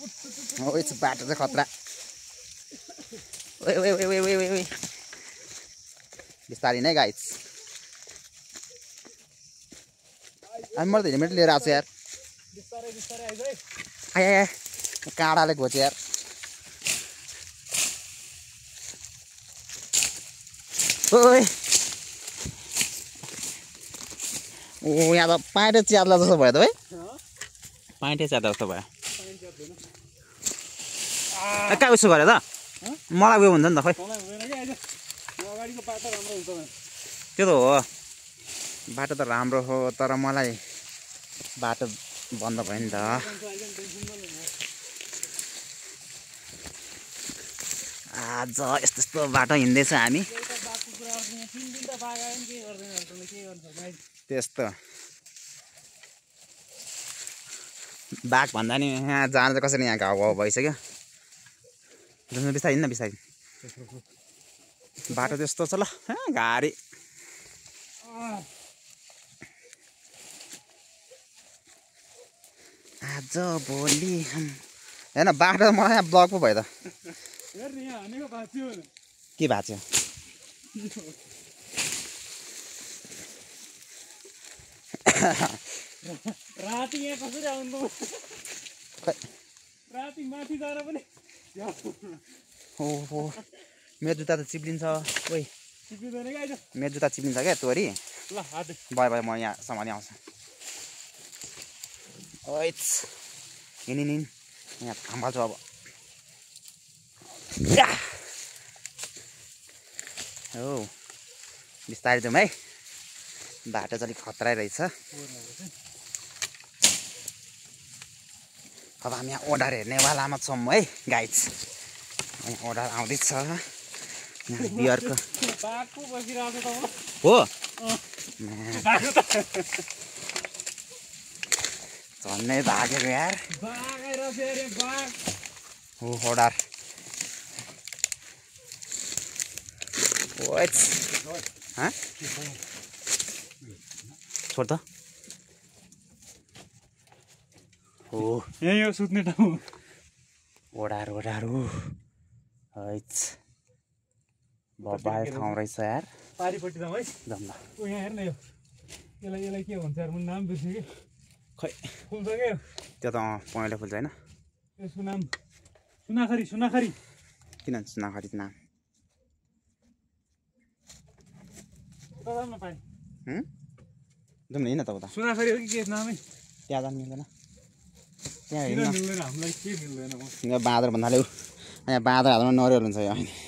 ओइ बाटो चाहिँ खतरा ओइ ओइ ओइ ओइ ओइ ओइ बिस्तारै नै गाइस अनि मैले त हेलमेट लिएर आएको छु यार बिस्तारै बिस्तारै आइज है आय आय काँडाले घोच्यो यार ओइ ओ यहाँ त पाइँटे च्यात्ला जस्तो भयो त भाइ पाइँटे च्यात्ला जस्तो भयो कहाँ उसो गरे त मलाई उयो हुन्छ नि त खै त्यो त हो बाटो त राम्रो हो तर मलाई बाटो बन्द भयो नि त आज यस्तो यस्तो बाटो हिँड्दैछ हामी त्यस्तो बाघ भन्दा नि यहाँ जानु चाहिँ कसरी यहाँ घाउ घाउ भइसक्यो बिस्तारै हिँड्न बिस्तारै बाटो त्यस्तो छ ल गाडी आज भोलि हेर्न बाटो मलाई यहाँ ब्लक पो भयो त के भएको राति यहाँ कसरी आउनु राति माथि जाँदा पनि हो मेरो जुत्ता त चिप्लिन्छ ओइ चिप्लिँदैन क्या आइज मेरो जुत्ता चिप्लिन्छ क्या तोरी ल हात भयो भयो म यहाँ सामान आउँछ ओइ हिँड यहाँ खम्बाल्छु अब हो बिस्तारै जाउँ है बाटो चाहिँ अलिक खतरा रहेछ अब हामी यहाँ ओडार हेर्नेवालामा छौँ है गाइज यहाँ ओडार आउँदैछ यहाँ बियरको हो झन्नै भागेको यार हो ओडार छोड त हो यही हो सुत्ने ठाउँ ओडार ओडार हो बबाल ठाउँ रहेछ यार पारिपट्टि जाउँ है जाउँ ल ऊ यहाँ हेर्न यो यसलाई के भन्छ यार मैले नाम बिर्सेँ कि खै फुल्छ क्या त्यो त पहेँलो फुल्छ होइन यसको नाम सुनाखरी सुनाखरी किन सुनाखरी नाम जाउँ न पारि जाउँ न हिँड त उता सुनाखरी हो कि के नामै त्यहाँ जानु मिल्दैन त्यहाँ किन हिँड्न मिल्दैन हामीलाई के मिल्दैन यहाँ बाँदर भन्नाले यहाँ बाँदर हाल्नु नरिवल हुन्छ यहाँ